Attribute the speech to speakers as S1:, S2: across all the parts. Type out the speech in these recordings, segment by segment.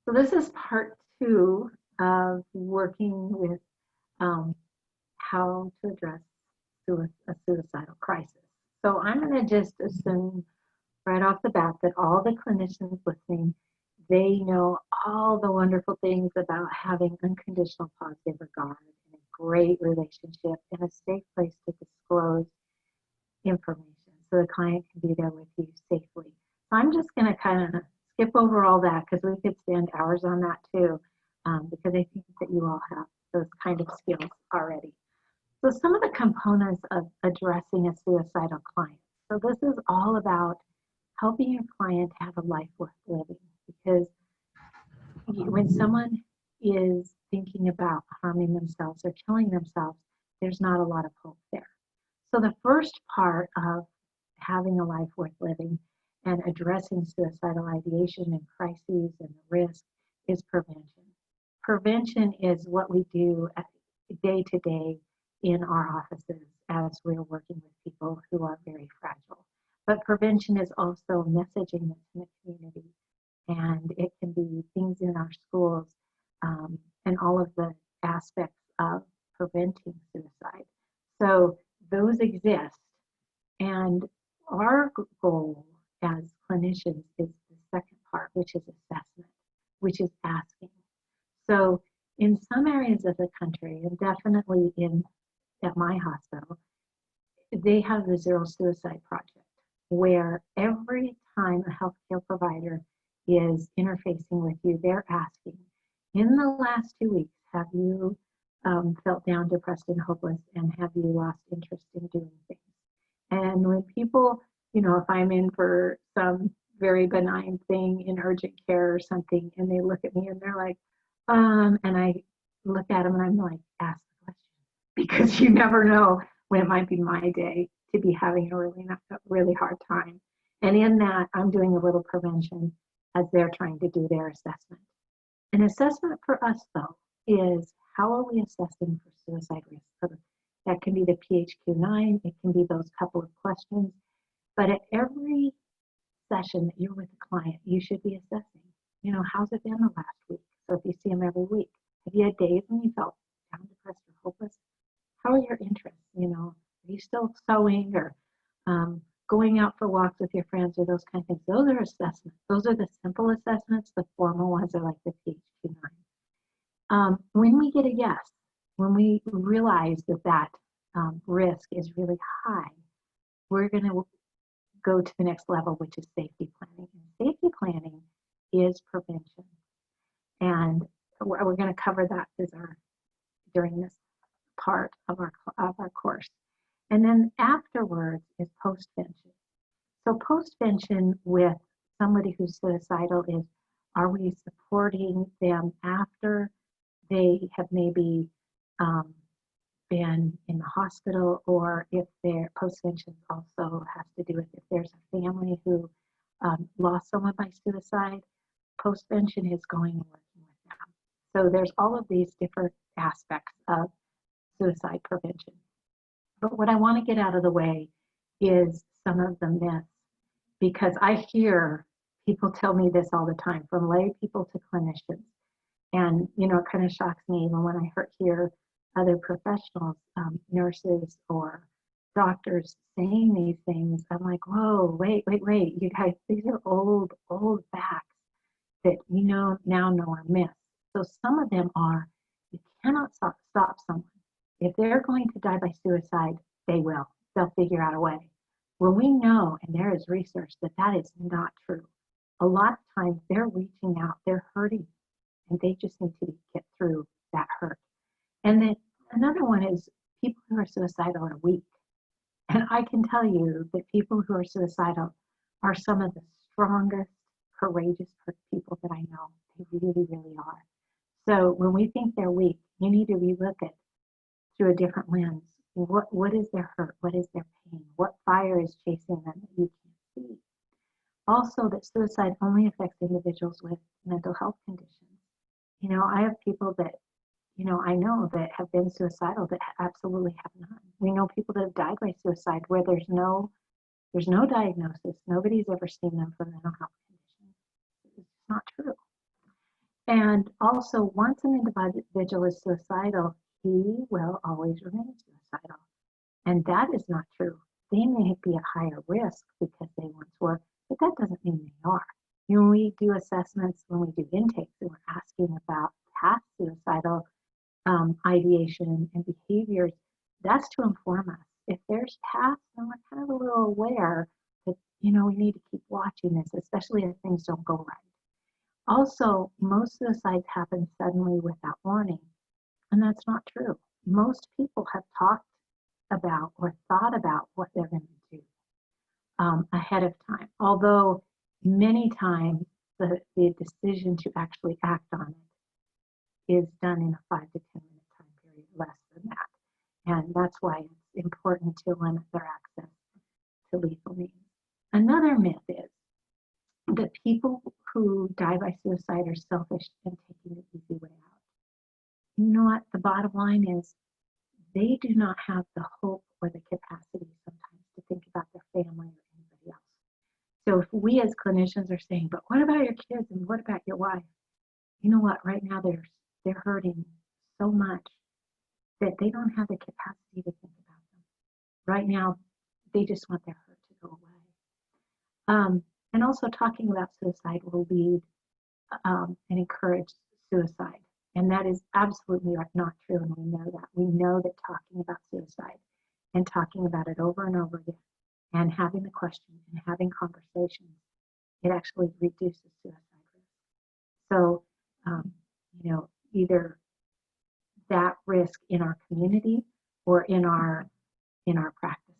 S1: So this is part 2 of working with how to address a suicidal crisis. So I'm going to just assume right off the bat that all the clinicians listening, they know all the wonderful things about having unconditional positive regard and a great relationship and a safe place to disclose information so the client can be there with you safely. So I'm just going to kind of skip over all that because we could spend hours on that too, because I think that you all have those kind of skills already. So some of the components of addressing a suicidal client. So this is all about helping your client have a life worth living, because when someone is thinking about harming themselves or killing themselves, there's not a lot of hope there. So the first part of having a life worth living and addressing suicidal ideation and crises and the risk is prevention. Prevention is what we do day to day in our offices as we're working with people who are very fragile. But prevention is also messaging that's in the community, and it can be things in our schools, and all of the aspects of preventing suicide. So those exist, and our goal as clinicians is the second part, which is assessment, which is asking. So in some areas of the country, and definitely at my hospital, they have the Zero Suicide Project, where every time a healthcare provider is interfacing with you, they're asking, in the last 2 weeks, have you felt down, depressed, and hopeless, and have you lost interest in doing things? And when people, if I'm in for some very benign thing in urgent care or something, and they look at me and they're like, and I look at them and I'm like, ask the question, because you never know when it might be my day to be having a really hard time. And in that, I'm doing a little prevention as they're trying to do their assessment. An assessment for us, though, is how are we assessing for suicide risk? So that can be the PHQ-9, it can be those couple of questions, but at every session that you're with a client, you should be assessing, how's it been the last week? So if you see them every week, have you had days when you felt down, depressed, or hopeless? How are your interests? Are you still sewing or going out for walks with your friends or those kind of things? Those are assessments. Those are the simple assessments. The formal ones are like the PHQ-9. When we get a yes, when we realize that risk is really high, we're going to go to the next level, which is safety planning. And safety planning is prevention. And we're going to cover that during this part of our course. And then afterwards is postvention. So postvention with somebody who's suicidal is, are we supporting them after they have maybe been in the hospital, or if their postvention also has to do with if there's a family who lost someone by suicide, postvention is going and working with them. So there's all of these different aspects of suicide prevention. But what I want to get out of the way is some of the myths, because I hear people tell me this all the time, from lay people to clinicians. And, it kind of shocks me even when I hear other professionals, nurses or doctors saying these things. I'm like, whoa, wait, you guys, these are old facts that now know are myths. So some of them are, you cannot stop someone. If they're going to die by suicide, they will. They'll figure out a way. Well, we know, and there is research, that is not true. A lot of times they're reaching out, they're hurting, and they just need to get through that hurt. And then another one is people who are suicidal are weak. And I can tell you that people who are suicidal are some of the strongest, courageous people that I know. They really, really are. So when we think they're weak, you need to relook it through a different lens. What is their hurt? What is their pain? What fire is chasing them that you can't see? Also, that suicide only affects individuals with mental health conditions. I have people that, I know that have been suicidal that absolutely have none. We know people that have died by suicide where there's no diagnosis. Nobody's ever seen them for mental health conditions. It's not true. And also, once an individual is suicidal, he will always remain suicidal. And that is not true. They may be at higher risk because they once were, but that doesn't mean they are. When we do assessments, when we do intakes, and we're asking about past suicidal ideation and behaviors, that's to inform us. If there's past, then we're kind of a little aware that, we need to keep watching this, especially if things don't go right. Also, most suicides happen suddenly without warning, and that's not true. Most people have talked about or thought about what they're going to do ahead of time, although many times the decision to actually act on it is done in a 5 to 10 minute time period, less than that. And that's why it's important to limit their access to lethal means. Another myth is that people who die by suicide are selfish and taking the easy way out. You know what? The bottom line is they do not have the hope or the capacity sometimes to think about their family or anybody else. So if we as clinicians are saying, but what about your kids and what about your wife? You know what? Right now they're hurting so much that they don't have the capacity to think about them. Right now, they just want their hurt to go away. And also talking about suicide will lead and encourage suicide. And that is absolutely not true, and we know that. We know that talking about suicide and talking about it over and over again and having the question and having conversations, it actually reduces suicide risk. So, either that risk in our community or in our practices.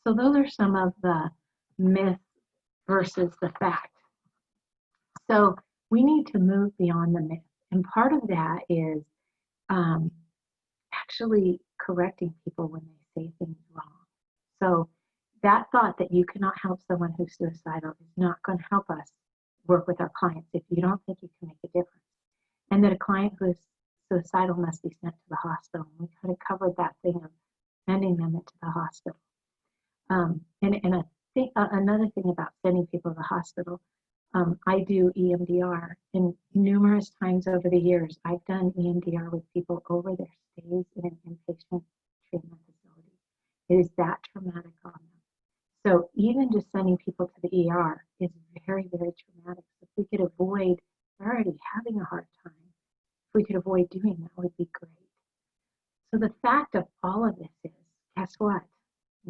S1: So those are some of the myths versus the fact. So we need to move beyond the myth. And part of that is actually correcting people when they say things wrong. So that thought that you cannot help someone who's suicidal is not going to help us work with our clients if you don't think you can make a difference. And that a client who is suicidal must be sent to the hospital. We kind of covered that thing of sending them into the hospital. And I think another thing about sending people to the hospital, I do EMDR, and numerous times over the years, I've done EMDR with people over their stays in an inpatient treatment facility. It is that traumatic on them. So even just sending people to the ER is very, very traumatic. So if we could avoid, they're already having a hard time. If we could avoid doing that, would be great. So the fact of all of this is, guess what?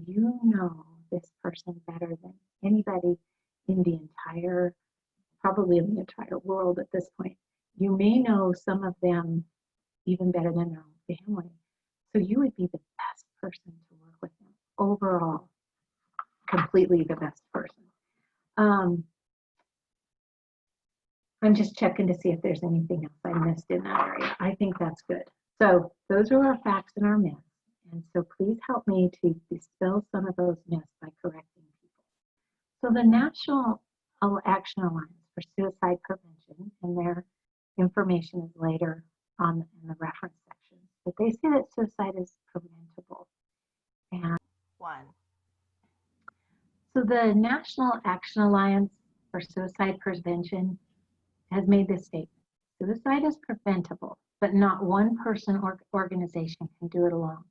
S1: You know this person better than anybody in the entire, probably in the entire world at this point. You may know some of them even better than their own family. So you would be the best person to work with them overall, completely the best person. I'm just checking to see if there's anything else I missed in that area. I think that's good. So those are our facts and our myths. And so please help me to dispel some of those myths by correcting people. So the National Action Alliance for Suicide Prevention, and their information is later on in the reference section, but they say that suicide is preventable. And so the National Action Alliance for Suicide Prevention has made this statement: suicide is preventable, but not one person or organization can do it alone.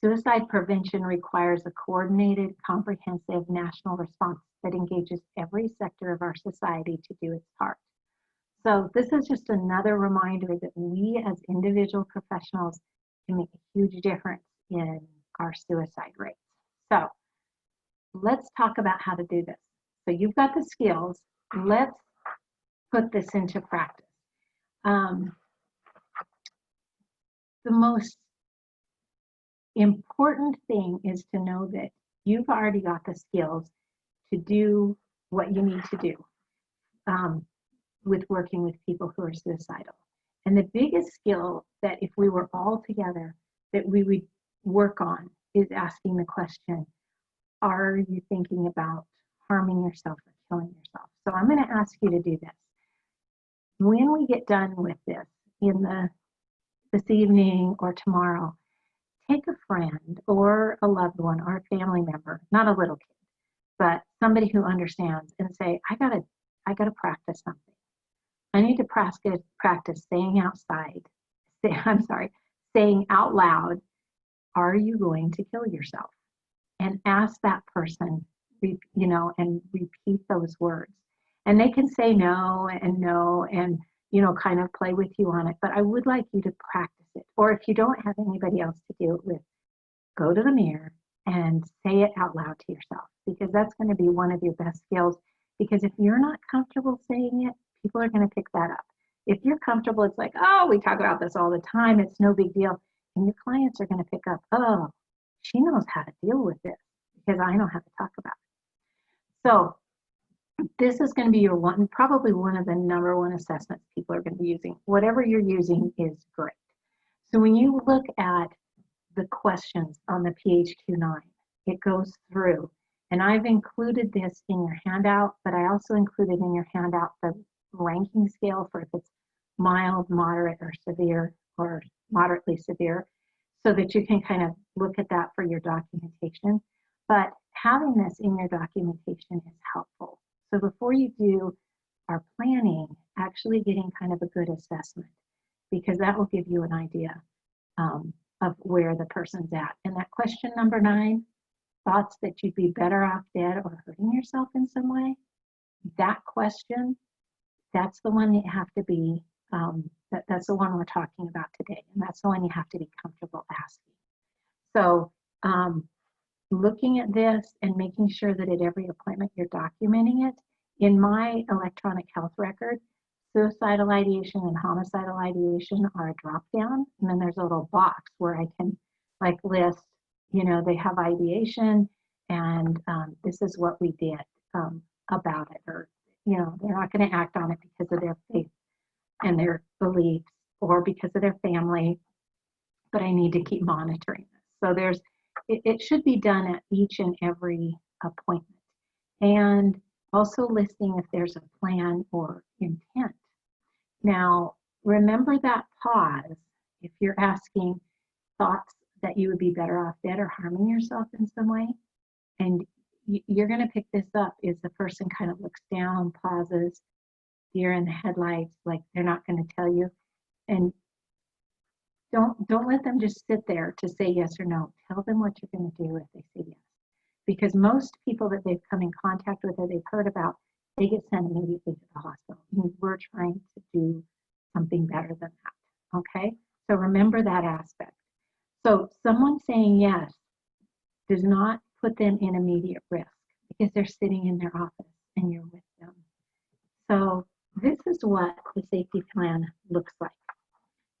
S1: Suicide prevention requires a coordinated, comprehensive national response that engages every sector of our society to do its part. So this is just another reminder that we as individual professionals can make a huge difference in our suicide rates. So let's talk about how to do this. So you've got the skills. Let's put this into practice. The most important thing is to know that you've already got the skills to do what you need to do with working with people who are suicidal. And the biggest skill that if we were all together that we would work on is asking the question, are you thinking about harming yourself or killing yourself? So I'm going to ask you to do this. When we get done with this this evening or tomorrow, take a friend or a loved one or a family member, not a little kid, but somebody who understands, and say, I gotta practice something. I need to practice saying saying out loud, are you going to kill yourself? And ask that person, and repeat those words. And they can say no and no and, kind of play with you on it. But I would like you to practice it. Or if you don't have anybody else to do it with, go to the mirror and say it out loud to yourself, because that's going to be one of your best skills. Because if you're not comfortable saying it, people are going to pick that up. If you're comfortable, it's like, oh, we talk about this all the time. It's no big deal. And your clients are going to pick up, oh, she knows how to deal with this because I know how to talk about it. So this is going to be probably one of the number one assessments people are going to be using. Whatever you're using is great. So when you look at the questions on the PH29, it goes through, and I've included this in your handout, but I also included in your handout the ranking scale for if it's mild, moderate, or severe, or moderately severe, so that you can kind of look at that for your documentation. But having this in your documentation is helpful. So before you do our planning, actually getting kind of a good assessment, because that will give you an idea of where the person's at. And that question number 9, thoughts that you'd be better off dead or hurting yourself in some way, that question, that's the one that you have to be, that's the one we're talking about today. And that's the one you have to be comfortable asking. So looking at this and making sure that at every appointment you're documenting it. In my electronic health record, suicidal ideation and homicidal ideation are a drop down, and then there's a little box where I can like list, they have ideation, and this is what we did about it, or they're not going to act on it because of their faith and their beliefs or because of their family, but I need to keep monitoring this. So it should be done at each and every appointment, and also listing if there's a plan or intent. Now, remember that pause if you're asking thoughts that you would be better off dead or harming yourself in some way. And you're going to pick this up is the person kind of looks down, pauses, deer in the headlights, like they're not going to tell you. And don't let them just sit there to say yes or no. Tell them what you're going to do if they say yes. Because most people that they've come in contact with or they've heard about, they get sent immediately to the hospital. And we're trying to do something better than that, okay? So remember that aspect. So someone saying yes does not put them in immediate risk because they're sitting in their office and you're with them. So this is what the safety plan looks like.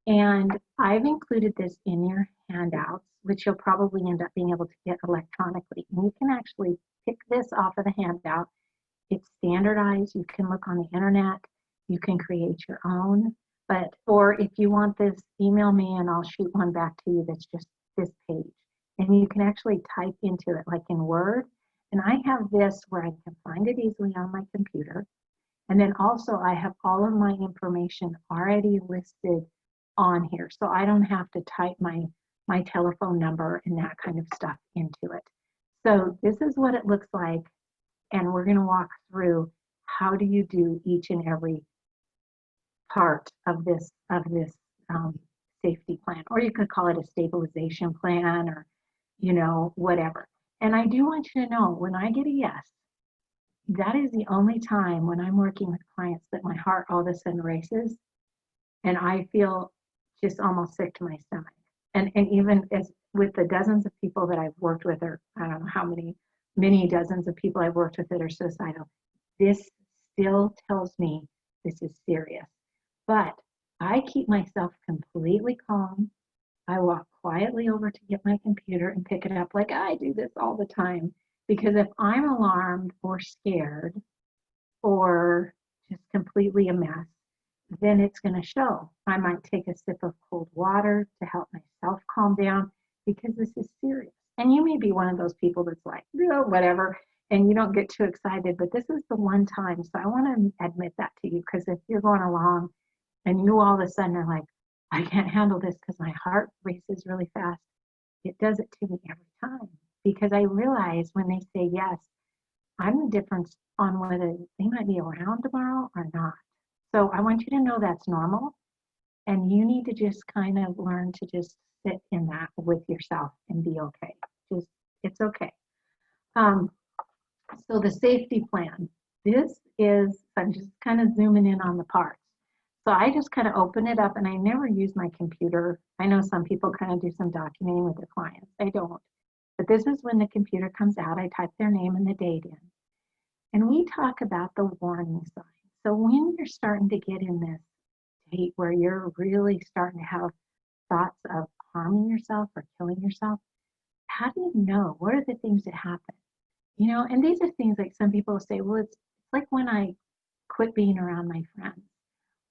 S1: And I've included this in your handouts, which you'll probably end up being able to get electronically. And you can actually pick this off of the handout. It's standardized. You can look on the internet. You can create your own. Or if you want this, email me and I'll shoot one back to you that's just this page. And you can actually type into it like in Word. And I have this where I can find it easily on my computer. And then also I have all of my information already listed on here. So I don't have to type my telephone number and that kind of stuff into it. So this is what it looks like. And we're going to walk through how do you do each and every part of this safety plan, or you could call it a stabilization plan, or whatever. And I do want you to know, when I get a yes, that is the only time when I'm working with clients that my heart all of a sudden races and I feel just almost sick to my stomach. And even as with the dozens of people that I've worked with, or I don't know how many dozens of people I've worked with that are suicidal, this still tells me this is serious. But I keep myself completely calm. I walk quietly over to get my computer and pick it up, like I do this all the time. Because if I'm alarmed or scared or just completely a mess, then it's going to show. I might take a sip of cold water to help myself calm down, because this is serious. And you may be one of those people that's like, whatever, and you don't get too excited, but this is the one time. So I want to admit that to you, because if you're going along and you all of a sudden are like, I can't handle this because my heart races really fast, it does it to me every time, because I realize when they say yes, I'm the difference on whether they might be around tomorrow or not. So I want you to know that's normal. And you need to just kind of learn to just sit in that with yourself and be okay. Just, it's okay. Um, so the safety plan, this is, I'm just kind of zooming in on the parts. So I just kind of open it up and I never use my computer. I know some people kind of do some documenting with their clients. I don't. But this is when the computer comes out. I type their name and the date in. And we talk about the warning signs. So when you're starting to get in this state where you're really starting to have thoughts of harming yourself or killing yourself, how do you know? What are the things that happen? You know, and these are things like some people say, well, it's like when I quit being around my friends,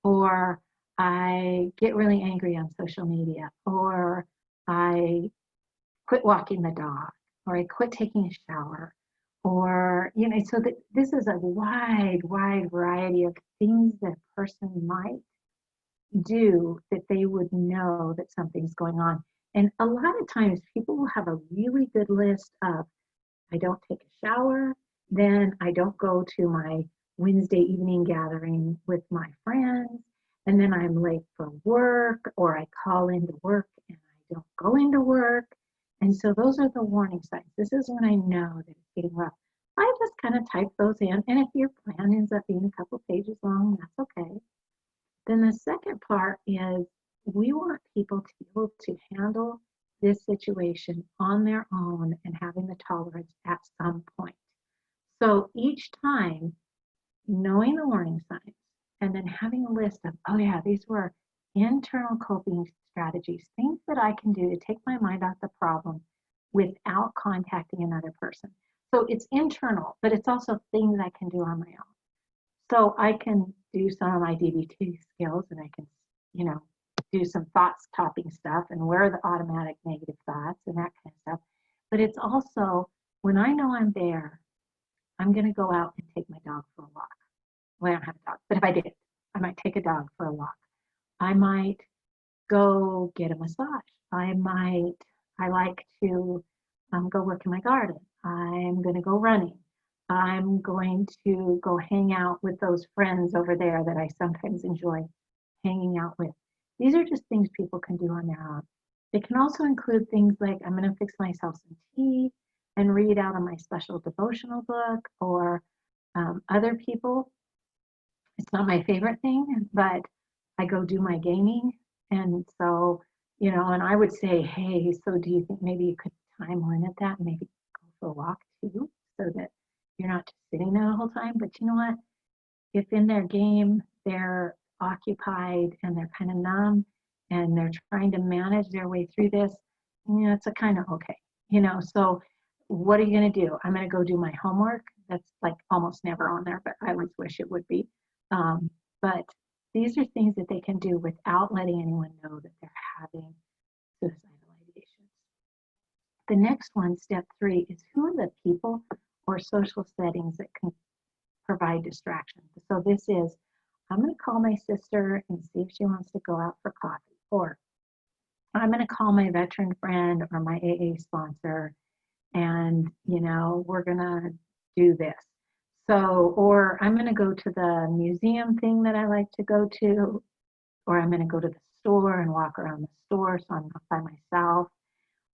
S1: or I get really angry on social media, or I quit walking the dog, or I quit taking a shower, or, you know, so that this is a wide, wide variety of things that a person might do that they would know that something's going on. And a lot of times people will have a really good list of, I don't take a shower, then I don't go to my Wednesday evening gathering with my friends, and then I'm late for work, or I call into work and I don't go into work. And so those are the warning signs. This is when I know that it's getting rough. I just kind of type those in, and if your plan ends up being a couple pages long, that's okay. Then the second part is we want people to be able to handle this situation on their own and having the tolerance at some point. So each time, knowing the warning signs and then having a list of, oh yeah, these were internal coping strategies, things that I can do to take my mind off the problem without contacting another person. So it's internal, but it's also things I can do on my own. So I can do some of my DBT skills and I can, you know, do some thought stopping stuff and where are the automatic negative thoughts and that kind of stuff. But it's also when I know I'm there, I'm going to go out and take my dog for a walk. Well, I don't have a dog, but if I did, I might take a dog for a walk. I might go get a massage. I like to go work in my garden. I'm going to go running. I'm going to go hang out with those friends over there that I sometimes enjoy hanging out with. These are just things people can do on their own. They can also include things like I'm going to fix myself some tea and read out of my special devotional book, or other people. It's not my favorite thing, but I go do my gaming. And so, you know, and I would say, hey, so do you think maybe you could time limit that and maybe go for a walk too, so that you're not just sitting there the whole time? But you know what? If in their game they're occupied and they're kind of numb and they're trying to manage their way through this, you know, it's a kind of okay, you know. So what are you going to do? I'm going to go do my homework. That's like almost never on there, but I always wish it would be. But these are things that they can do without letting anyone know that they're having suicidal ideations. The next one, step 3, is who are the people or social settings that can provide distractions. So this is, I'm going to call my sister and see if she wants to go out for coffee, or I'm going to call my veteran friend or my AA sponsor, and you know, we're going to do this. So, or I'm going to go to the museum thing that I like to go to, or I'm going to go to the store and walk around the store so I'm not by myself,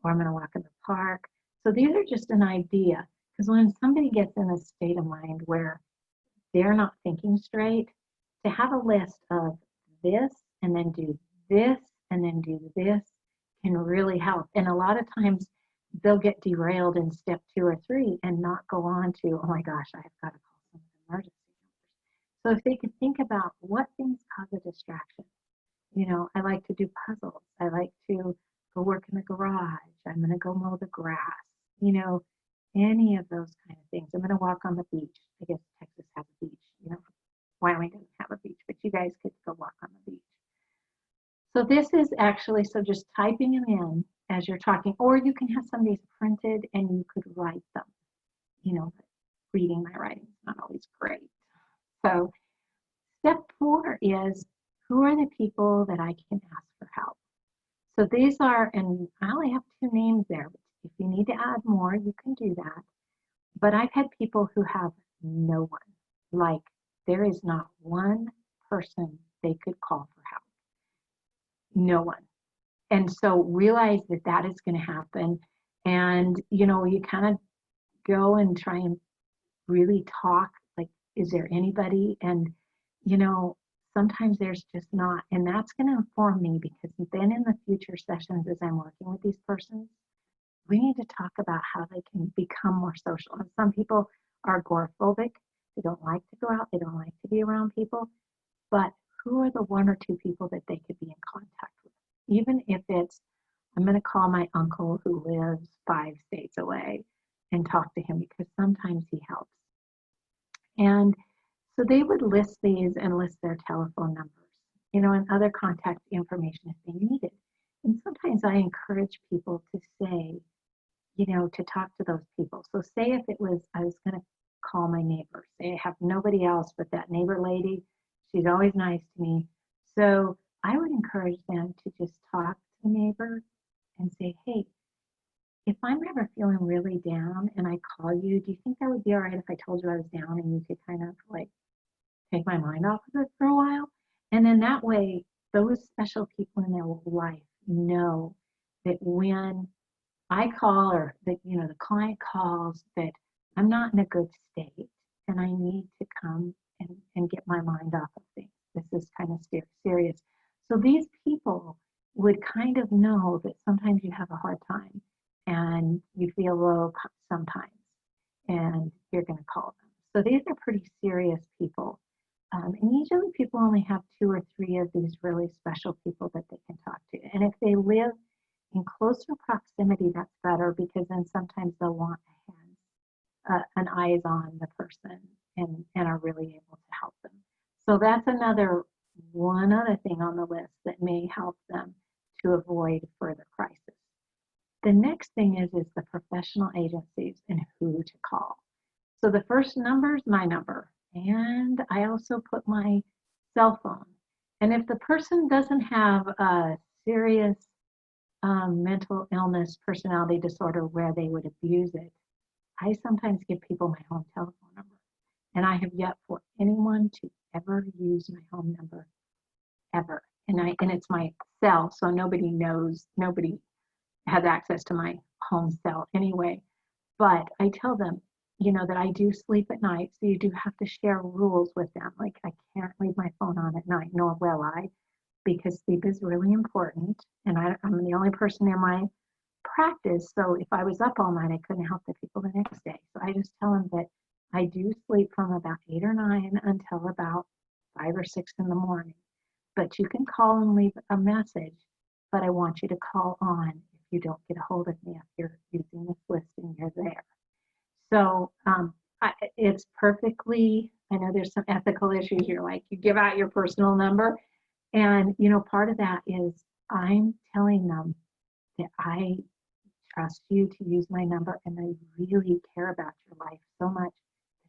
S1: or I'm going to walk in the park. So these are just an idea, because when somebody gets in a state of mind where they're not thinking straight, to have a list of this and then do this and then do this can really help. And a lot of times they'll get derailed in step 2 or 3 and not go on to, oh my gosh, I've got to call some emergency numbers. So if they could think about what things cause a distraction. You know, I like to do puzzles. I like to go work in the garage. I'm going to go mow the grass. You know, any of those kind of things. I'm going to walk on the beach. I guess Texas has a beach. You know, Wyoming doesn't have a beach, but you guys could go walk on the beach. So this is actually, so just typing them in as you're talking, or you can have some of these printed and you could write them. You know, reading my writing is not always great. So step 4 is, who are the people that I can ask for help? So these are, and I only have 2 names there, but if you need to add more, you can do that. But I've had people who have no one. Like, there is not one person they could call for help? No one. And so realize that that is going to happen. And, you kind of go and try and really talk, like, is there anybody? And, sometimes there's just not. And that's going to inform me, because then in the future sessions, as I'm working with these persons, we need to talk about how they can become more social. And some people are agoraphobic. They don't like to go out. They don't like to be around people. But who are the one or two people that they could be in contact with? Even if it's, I'm going to call my uncle who lives 5 states away and talk to him, because sometimes he helps. And so they would list these and list their telephone numbers, and other contact information if they needed. And sometimes I encourage people to say, to talk to those people. So say if it was, I was going to call my neighbor, say I have nobody else but that neighbor lady, she's always nice to me. So I would encourage them to just talk to the neighbor and say, hey, if I'm ever feeling really down and I call you, do you think that would be all right if I told you I was down and you could kind of like take my mind off of it for a while? And then that way, those special people in their life know that when I call, or that, the client calls, that I'm not in a good state and I need to come and get my mind off of things. This is kind of serious. So these people would kind of know that sometimes you have a hard time and you feel low sometimes, and you're going to call them. So these are pretty serious people. And usually people only have 2 or 3 of these really special people that they can talk to. And if they live in closer proximity, that's better, because then sometimes they'll want an eyes on the person and are really able to help them. So that's one other thing on the list that may help them to avoid further crisis. The next thing is the professional agencies and who to call. So the first number is my number, and I also put my cell phone. And if the person doesn't have a serious mental illness, personality disorder where they would abuse it, I sometimes give people my home telephone number. And I have yet for anyone to ever use my home number, ever. And it's my cell, so nobody has access to my home cell anyway. But I tell them, that I do sleep at night, so you do have to share rules with them. Like, I can't leave my phone on at night, nor will I, because sleep is really important. And I'm the only person in my practice, so if I was up all night, I couldn't help the people the next day. So I just tell them that I do sleep from about 8 or 9 until about 5 or 6 in the morning. But you can call and leave a message, but I want you to call on if you don't get a hold of me if you're using this list and you're there. So it's perfectly, I know there's some ethical issues. You're like, you give out your personal number. And, part of that is I'm telling them that I trust you to use my number, and I really care about your life so much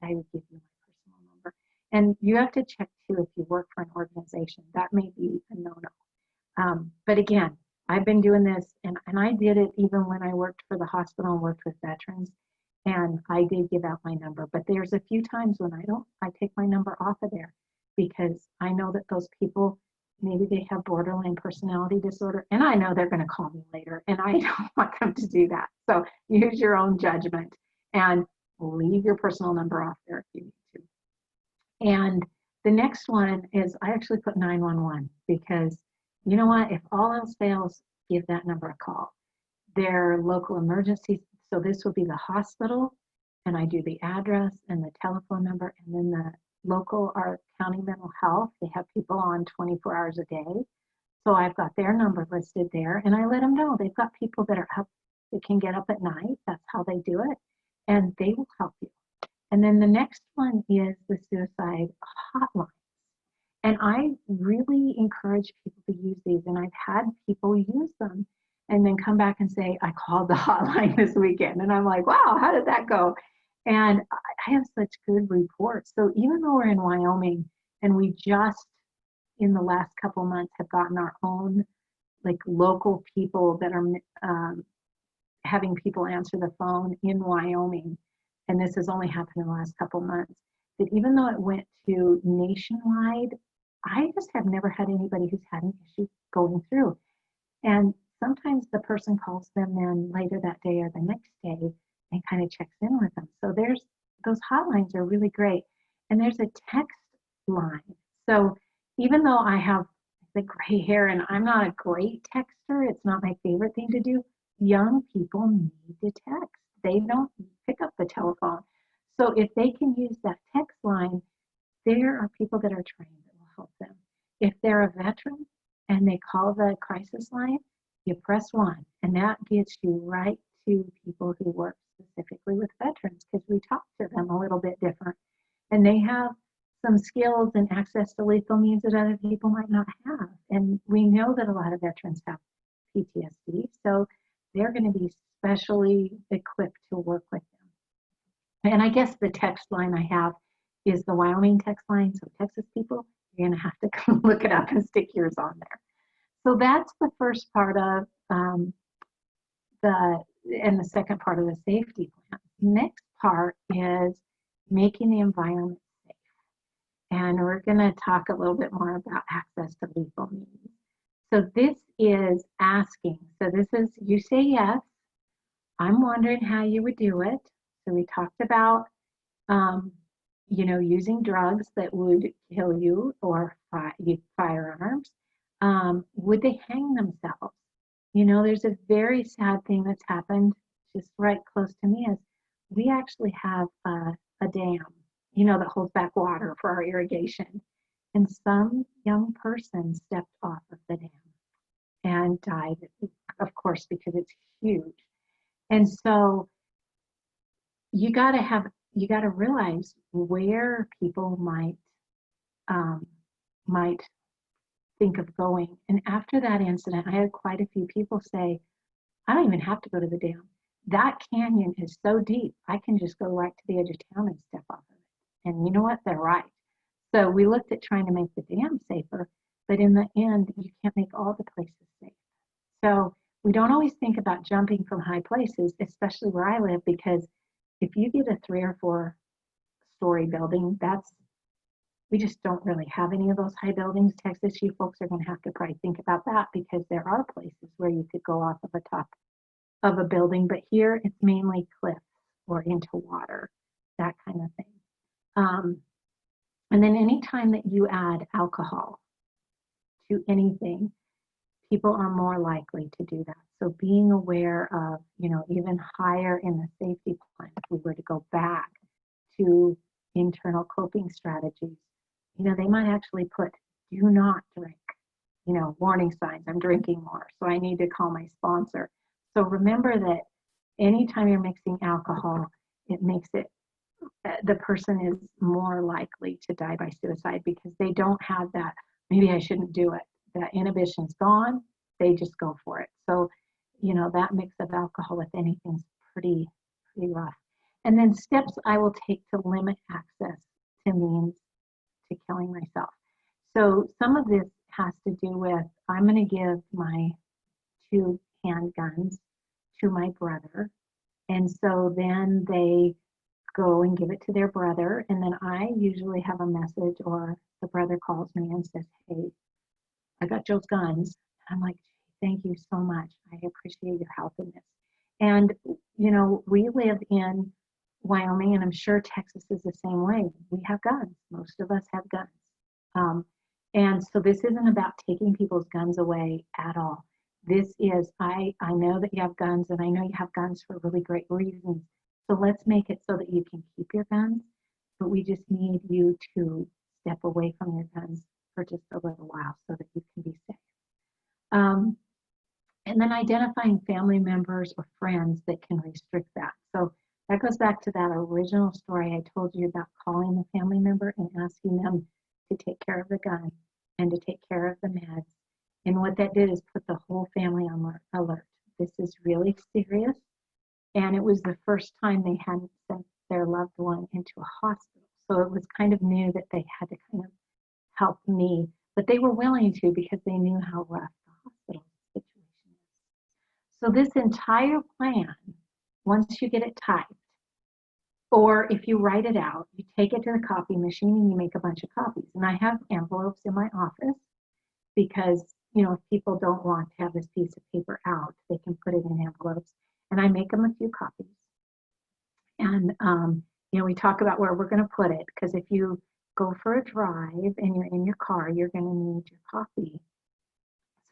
S1: that I would give you my personal number. And you have to check too if you work for an organization. That may be a no-no. But again, I've been doing this, and I did it even when I worked for the hospital and worked with veterans, and I did give out my number. But there's a few times when I take my number off of there, because I know that those people, maybe they have borderline personality disorder, and I know they're going to call me later, and I don't want them to do that. So use your own judgment and leave your personal number off there if you need to. And the next one is I actually put 911, because you know what? If all else fails, give that number a call. Their local emergencies, so this would be the hospital, and I do the address and the telephone number, and then the local or county mental health. They have people on 24 hours a day. So I've got their number listed there, and I let them know they've got people that are up, that can get up at night. That's how they do it, and they will help you. And then the next one is the suicide hotline. And I really encourage people to use these, and I've had people use them and then come back and say, I called the hotline this weekend. And I'm like, wow, how did that go? And I have such good reports. So even though we're in Wyoming and we just in the last couple months have gotten our own like local people that are having people answer the phone in Wyoming, and this has only happened in the last couple months, that even though it went to nationwide, I just have never had anybody who's had an issue going through. And sometimes the person calls them then later that day or the next day and kind of checks in with them. So there's those hotlines are really great. And there's a text line. So even though I have the gray hair and I'm not a great texter, it's not my favorite thing to do, young people need to text. They don't pick up the telephone. So if they can use that text line, there are people that are trained that will help them. If they're a veteran and they call the crisis line, you press 1, and that gets you right to people who work specifically with veterans, because we talk to them a little bit different. And they have some skills and access to lethal means that other people might not have. And we know that a lot of veterans have PTSD, so they're going to be specially equipped to work with them. And I guess the text line I have is the Wyoming text line. So Texas people, you're going to have to come look it up and stick yours on there. So that's the first part of the second part of the safety plan. Next part is making the environment safe. And we're going to talk a little bit more about access to lethal means. So this is asking. So this is, you say yes. I'm wondering how you would do it. So we talked about, using drugs that would kill you or firearms. Would they hang themselves? There's a very sad thing that's happened just right close to me is we actually have a dam, that holds back water for our irrigation. And some young person stepped off of the dam and died, of course, because it's huge. And so you got to realize where people might think of going. And after that incident, I had quite a few people say, I don't even have to go to the dam. That canyon is so deep, I can just go right to the edge of town and step off of it. And you know what? They're right. So we looked at trying to make the dam safer, but in the end, you can't make all the places safe. So we don't always think about jumping from high places, especially where I live, because if you get a 3 or 4 story building, we just don't really have any of those high buildings. Texas, you folks are going to have to probably think about that, because there are places where you could go off of the top of a building, but here it's mainly cliffs or into water, that kind of thing. And then anytime that you add alcohol to anything, people are more likely to do that. So being aware of, even higher in the safety plan, if we were to go back to internal coping strategies, they might actually put, do not drink, warning signs, I'm drinking more, so I need to call my sponsor. So remember that anytime you're mixing alcohol, it makes it, the person is more likely to die by suicide, because they don't have that, maybe I shouldn't do it. That inhibition's gone, they just go for it. So, that mix of alcohol with anything's pretty rough. And then steps I will take to limit access to means to killing myself. So some of this has to do with, I'm going to give my 2 handguns to my brother. And so then they go and give it to their brother. And then I usually have a message, or the brother calls me and says, hey, I got Joe's guns. I'm like, thank you so much. I appreciate your help in this. And, we live in Wyoming, and I'm sure Texas is the same way. We have guns. Most of us have guns. And so this isn't about taking people's guns away at all. This is, I know that you have guns, and I know you have guns for really great reasons. So let's make it so that you can keep your guns, but we just need you to step away from your guns for just a little while so that you can be safe. And then identifying family members or friends that can restrict that. So that goes back to that original story I told you about calling the family member and asking them to take care of the gun and to take care of the meds. And what that did is put the whole family on alert. This is really serious. And it was the first time they hadn't sent their loved one into a hospital. So it was kind of new that they had to kind of help me, but they were willing to, because they knew how rough the hospital situation is. So this entire plan, once you get it typed, Or if you write it out, you take it to the copy machine and you make a bunch of copies. And I have envelopes in my office because, if people don't want to have this piece of paper out, they can put it in envelopes. And I make them a few copies. And, we talk about where we're going to put it, because if you go for a drive and you're in your car, you're going to need your copy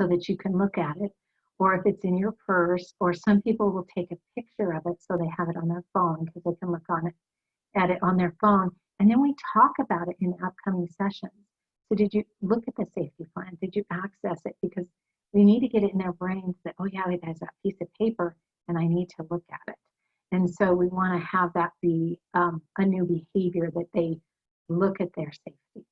S1: so that you can look at it. Or if it's in your purse, or some people will take a picture of it so they have it on their phone because they can look at it on their phone. And then we talk about it in upcoming sessions. So did you look at the safety plan? Did you access it? Because we need to get it in their brains that, oh yeah, it has that piece of paper and I need to look at it. And so we want to have that be a new behavior, that they look at their safety plan.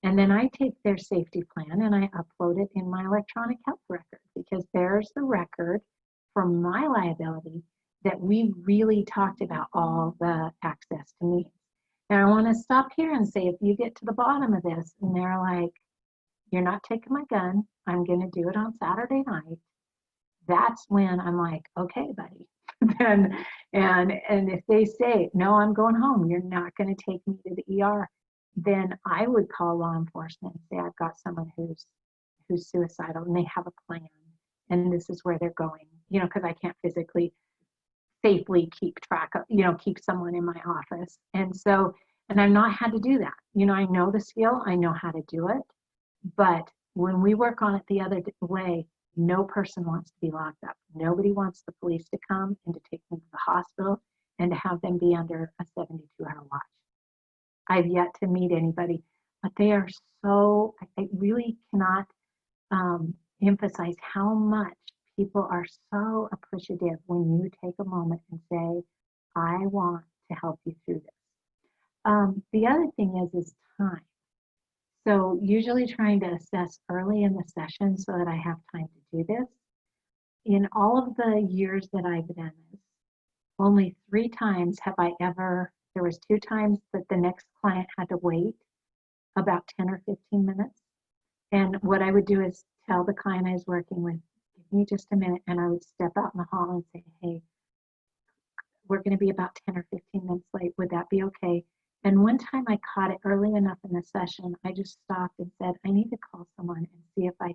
S1: And then I take their safety plan and I upload it in my electronic health record, because there's the record for my liability that we really talked about all the access to meetings. Now I want to stop here and say, if you get to the bottom of this and they're like, you're not taking my gun, I'm going to do it on Saturday night, that's when I'm like, okay, buddy. and if they say, no, I'm going home, you're not going to take me to the ER, then I would call law enforcement and say, I've got someone who's suicidal and they have a plan and this is where they're going, because I can't physically safely keep track of, keep someone in my office. And so, and I've not had to do that. I know the skill, I know how to do it, but when we work on it the other way, no person wants to be locked up. Nobody wants the police to come and to take them to the hospital and to have them be under a 72-hour watch. I've yet to meet anybody, but they are so, I really cannot emphasize how much people are so appreciative when you take a moment and say, I want to help you through this. The other thing is time. So usually trying to assess early in the session so that I have time to do this. In all of the years that I've done this, only 3 times have I ever, there was 2 times that the next client had to wait about 10 or 15 minutes. And what I would do is tell the client I was working with, give me just a minute, and I would step out in the hall and say, hey, we're going to be about 10 or 15 minutes late. Would that be okay? And one time I caught it early enough in the session, I just stopped and said, I need to call someone and see if I'd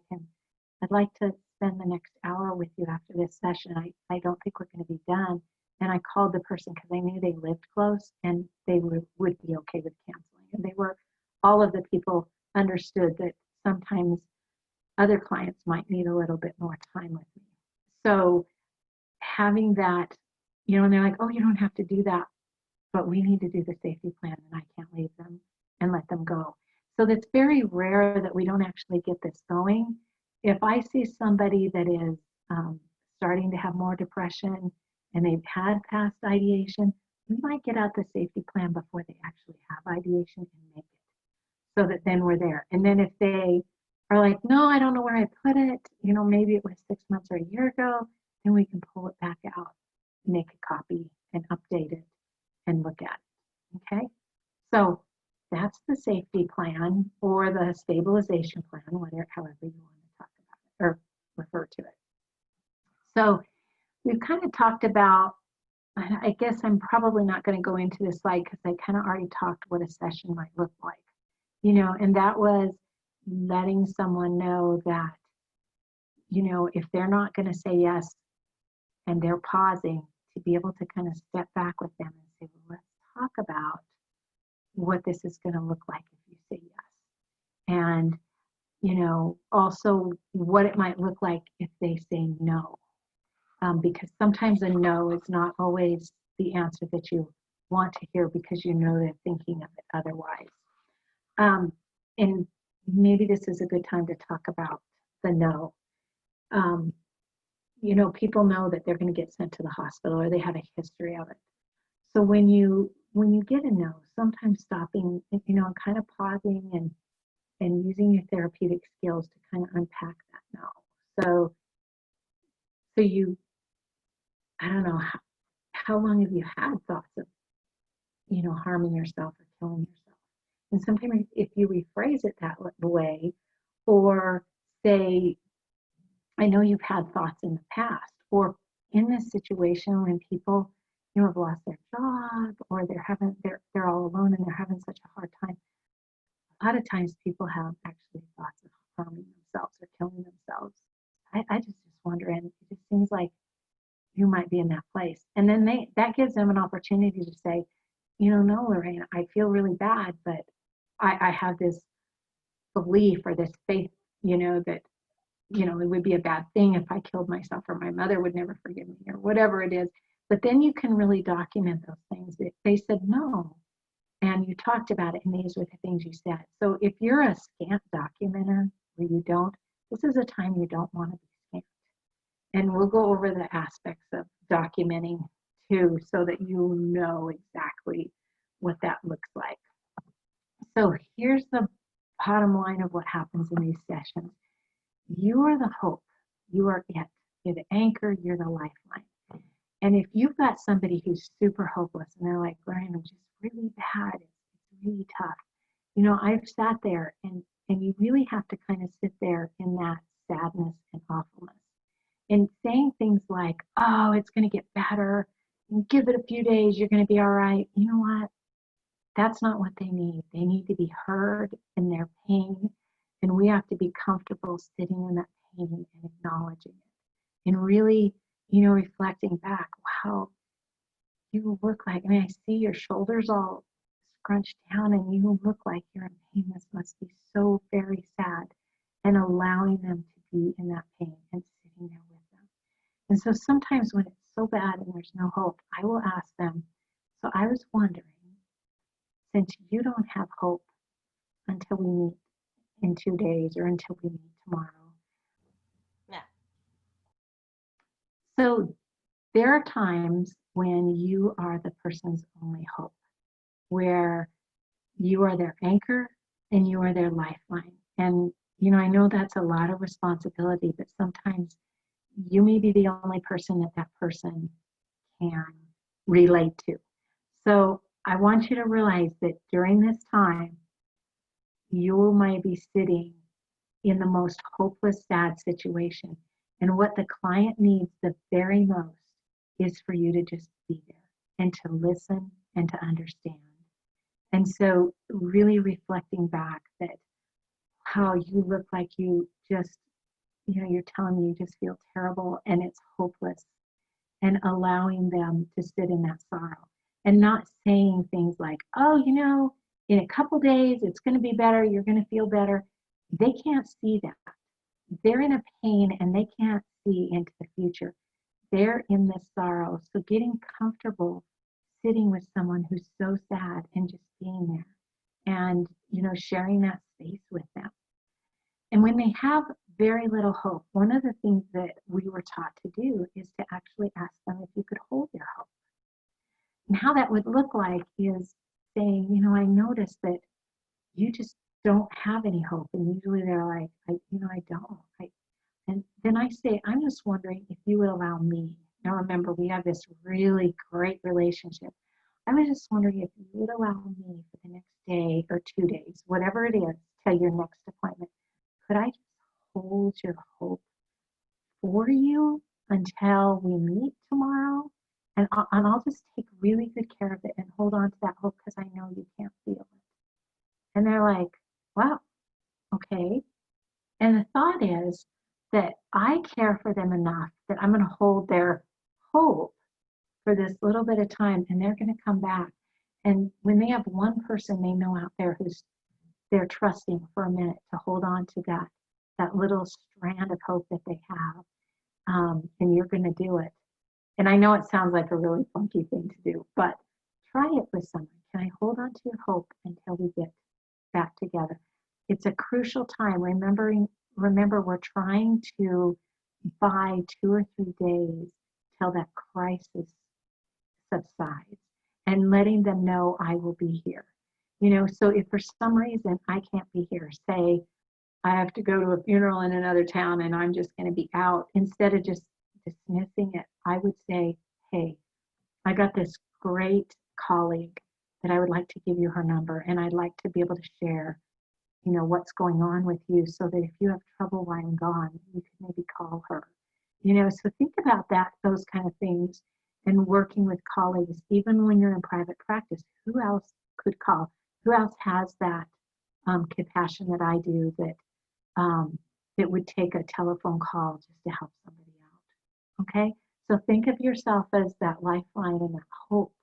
S1: like to spend the next hour with you after this session. I don't think we're going to be done. And I called the person because I knew they lived close and they would be okay with canceling. And all of the people understood that sometimes other clients might need a little bit more time with me. So having that, and they're like, oh, you don't have to do that, but we need to do the safety plan and I can't leave them and let them go. So that's very rare that we don't actually get this going. If I see somebody that is starting to have more depression and they've had past ideation, we might get out the safety plan before they actually have ideation and make it, so that then we're there. And then if they are like, no, I don't know where I put it, maybe it was 6 months or a year ago, then we can pull it back out, make a copy and update it and look at it, okay? So that's the safety plan or the stabilization plan, however you want to talk about it or refer to it. So we've kind of talked about, I guess I'm probably not going to go into this slide because I kind of already talked what a session might look like, and that was letting someone know that, if they're not going to say yes and they're pausing, to be able to kind of step back with them and say, well, let's talk about what this is going to look like if you say yes. And, also what it might look like if they say no. Because sometimes a no is not always the answer that you want to hear because they're thinking of it otherwise. And maybe this is a good time to talk about the no. People know that they're going to get sent to the hospital or they have a history of it. So when you get a no, sometimes stopping, and kind of pausing and using your therapeutic skills to kind of unpack that no. So you, I don't know, how long have you had thoughts of, harming yourself or killing yourself? And sometimes if you rephrase it that way, or say, I know you've had thoughts in the past, or in this situation when people have lost their job, or they're all alone and they're having such a hard time. A lot of times people have actually thoughts of harming themselves or killing themselves. I just wonder, and it just seems like you might be in that place. And then that gives them an opportunity to say, no, Lorraine, I feel really bad, but I have this belief or this faith, that, it would be a bad thing if I killed myself, or my mother would never forgive me, or whatever it is. But then you can really document those things. They said no, and you talked about it, and these were the things you said. So if you're a scant documenter where this is a time you don't want to be scant. And we'll go over the aspects of documenting too, so that you know exactly what that looks like. So here's the bottom line of what happens in these sessions. You are the hope. You are it. You're the anchor. You're the lifeline. And if you've got somebody who's super hopeless and they're like, Brian, I'm just really bad. It's really tough. I've sat there, and you really have to kind of sit there in that sadness and awfulness. And saying things like, oh, it's going to get better. Give it a few days. You're going to be all right. You know what? That's not what they need. They need to be heard in their pain. And we have to be comfortable sitting in that pain and acknowledging it. And really, reflecting back, wow, you look like, I see your shoulders all scrunched down, and you look like you're in pain. This must be so very sad. And allowing them to be in that pain and sitting there with them. And so sometimes when it's so bad and there's no hope, I will ask them, so I was wondering, since you don't have hope until we meet in 2 days or until we meet tomorrow.
S2: Yeah.
S1: So there are times when you are the person's only hope, where you are their anchor and you are their lifeline. And, I know that's a lot of responsibility, but sometimes you may be the only person that person can relate to. So I want you to realize that during this time, you might be sitting in the most hopeless, sad situation. And what the client needs the very most is for you to just be there and to listen and to understand. And so really reflecting back that how you look like you just, you're telling me you just feel terrible and it's hopeless, and allowing them to sit in that sorrow and not saying things like, oh, in a couple days, it's going to be better. You're going to feel better. They can't see that. They're in a pain and they can't see into the future. They're in this sorrow. So getting comfortable sitting with someone who's so sad and just being there and, sharing that space with them. And when they have very little hope, one of the things that we were taught to do is to actually ask them if you could hold their hope. And how that would look like is saying, I noticed that you just don't have any hope. And usually they're like, I don't. And then I say, I'm just wondering if you would allow me. Now remember, we have this really great relationship. I was just wondering if you would allow me for the next day or 2 days, whatever it is, till your next appointment. Could I just hold your hope for you until we meet tomorrow? And I'll just take really good care of it and hold on to that hope because I know you can't feel it. And they're like, wow, okay. And the thought is that I care for them enough that I'm going to hold their hope for this little bit of time, and they're going to come back. And when they have one person they know out there who's they're trusting for a minute to hold on to that little strand of hope that they have, and you're going to do it. And I know it sounds like a really funky thing to do, but try it with someone. Can I hold on to your hope until we get back together? It's a crucial time. Remember, we're trying to buy 2 or 3 days till that crisis subsides, and letting them know I will be here. So if for some reason I can't be here, say I have to go to a funeral in another town and I'm just going to be out, instead of just dismissing it, I would say, hey, I got this great colleague that I would like to give you her number, and I'd like to be able to share, what's going on with you, so that if you have trouble while I'm gone, you can maybe call her. So think about that, those kind of things. and working with colleagues, even when you're in private practice, who else could call? Who else has that compassion that I do, that would take a telephone call just to help somebody out? Okay, so think of yourself as that lifeline and that hope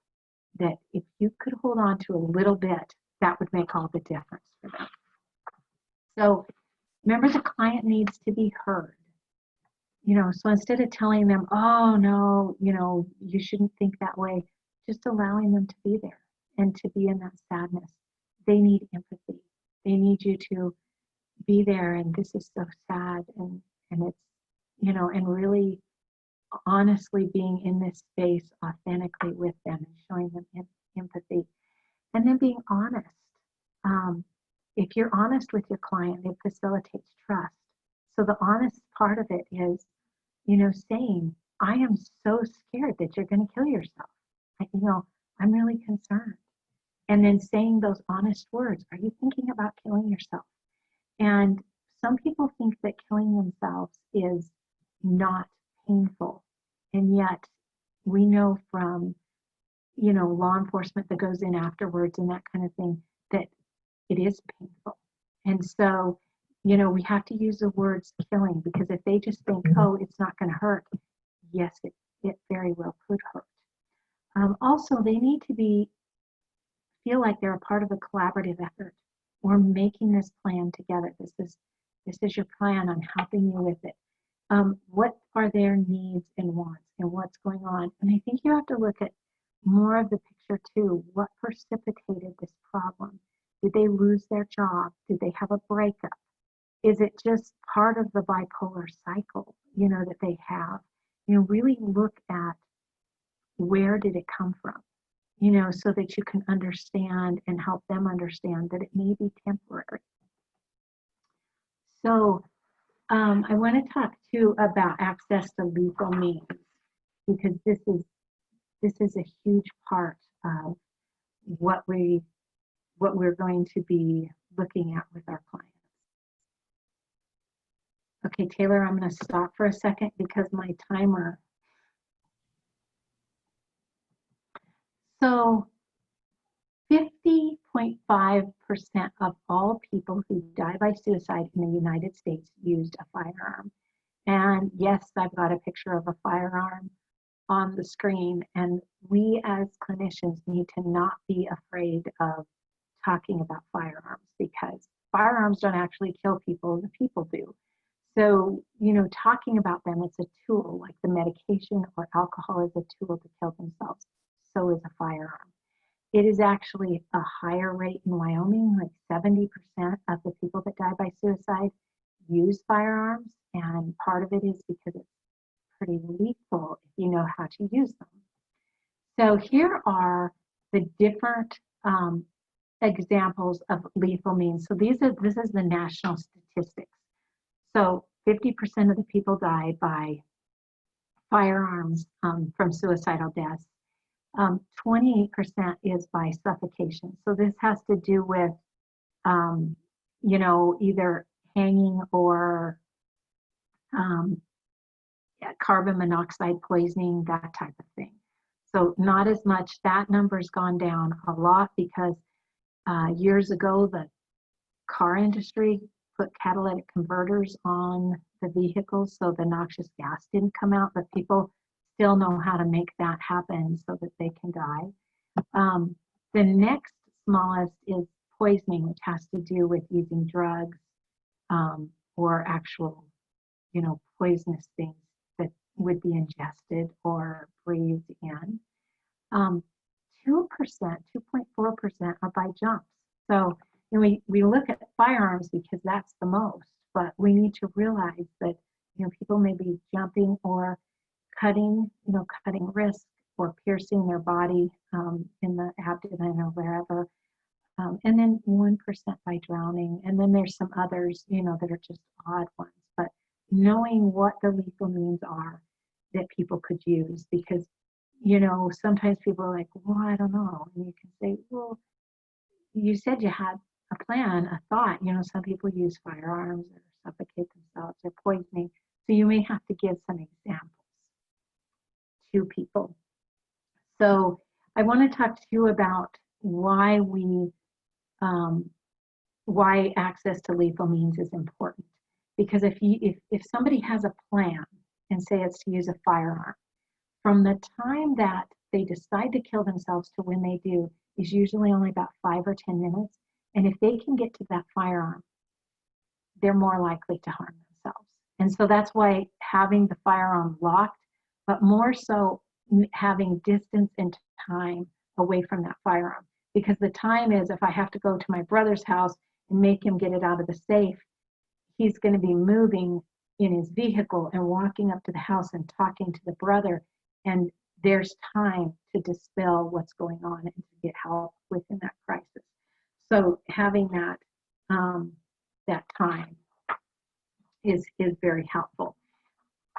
S1: that if you could hold on to a little bit, that would make all the difference for them. So remember, the client needs to be heard. So instead of telling them, oh no, you shouldn't think that way, just allowing them to be there and to be in that sadness. They need empathy. They need you to be there, and this is so sad, and it's, and really honestly being in this space authentically with them and showing them empathy, and then being honest. If you're honest with your client, it facilitates trust. So the honest part of it is, saying, I am so scared that you're going to kill yourself. I'm really concerned. And then saying those honest words. Are you thinking about killing yourself? And some people think that killing themselves is not painful. And yet we know from, law enforcement that goes in afterwards and that kind of thing, that it is painful. And so, we have to use the words killing, because if they just think, oh, it's not going to hurt, yes, it very well could hurt. Also, they need to feel like they're a part of a collaborative effort. We're making this plan together. This is your plan. I'm helping you with it. What are their needs and wants, and what's going on? And I think you have to look at more of the picture too. What precipitated this problem? Did they lose their job? Did they have a breakup? Is it just part of the bipolar cycle, that they have? Really look at where did it come from, so that you can understand and help them understand that it may be temporary. So I want to talk too about access to lethal means, because this is a huge part of what we're going to be looking at with our clients. Okay, Taylor, I'm going to stop for a second because my timer. So 50.5% of all people who die by suicide in the United States used a firearm. And yes, I've got a picture of a firearm on the screen. And we as clinicians need to not be afraid of talking about firearms, because firearms don't actually kill people, the people do. So, talking about them, it's a tool, like the medication or alcohol is a tool to kill themselves. So is a firearm. It is actually a higher rate in Wyoming, like 70% of the people that die by suicide use firearms. And part of it is because it's pretty lethal if you know how to use them. So here are the different examples of lethal means. So this is the national statistics. So 50% of the people die by firearms from suicidal deaths. 28% is by suffocation. So this has to do with, either hanging or carbon monoxide poisoning, that type of thing. So not as much. That number's gone down a lot because years ago, the car industry put catalytic converters on the vehicles so the noxious gas didn't come out, but people still know how to make that happen so that they can die. The next smallest is poisoning, which has to do with using drugs or actual, poisonous things that would be ingested or breathed in. 2%, 2.4% are by jumps. So we look at firearms because that's the most, but we need to realize that people may be jumping or cutting wrists or piercing their body in the abdomen or wherever, and then 1% by drowning, and then there's some others that are just odd ones. But knowing what the lethal means are that people could use, because sometimes people are like, well, I don't know, and you can say, well, you said you had a plan, a thought. Some people use firearms or suffocate themselves or poisoning. So you may have to give some examples to people. So I want to talk to you about why why access to lethal means is important. Because if somebody has a plan, and say it's to use a firearm, from the time that they decide to kill themselves to when they do is usually only about 5 or 10 minutes. And if they can get to that firearm, they're more likely to harm themselves. And so that's why having the firearm locked, but more so having distance and time away from that firearm. Because the time is, if I have to go to my brother's house and make him get it out of the safe, he's going to be moving in his vehicle and walking up to the house and talking to the brother. And there's time to dispel what's going on and to get help within that crisis. So having that that time is very helpful.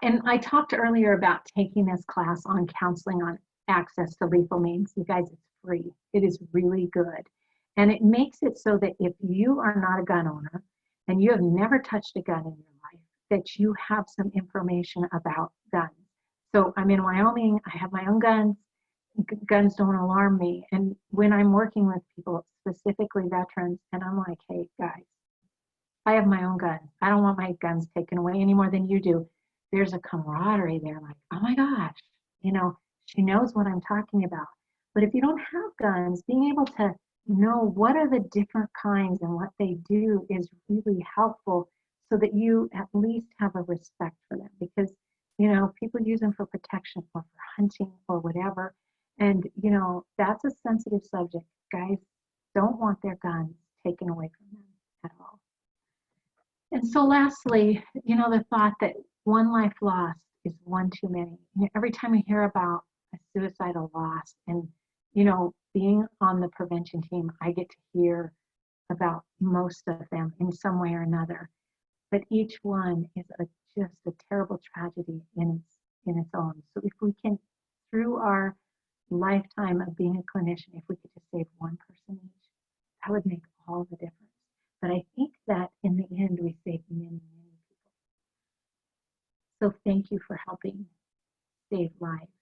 S1: And I talked earlier about taking this class on counseling on access to lethal means. You guys, it's free. It is really good. And it makes it so that if you are not a gun owner and you have never touched a gun in your life, that you have some information about guns. So I'm in Wyoming, I have my own guns. Guns don't alarm me. And when I'm working with people, specifically veterans, and I'm like, hey guys, I have my own gun. I don't want my guns taken away any more than you do. There's a camaraderie there, like, oh my gosh, she knows what I'm talking about. But if you don't have guns, being able to know what are the different kinds and what they do is really helpful, so that you at least have a respect for them. Because, people use them for protection or for hunting or whatever. And, that's a sensitive subject. Guys don't want their guns taken away from them at all. And so lastly, the thought that one life lost is one too many. Every time we hear about a suicidal loss, and, being on the prevention team, I get to hear about most of them in some way or another. But each one is just a terrible tragedy in its own. So if we can, through our lifetime of being a clinician, if we could just save one person each, that would make all the difference. But I think that in the end, we save many, many people. So thank you for helping save lives.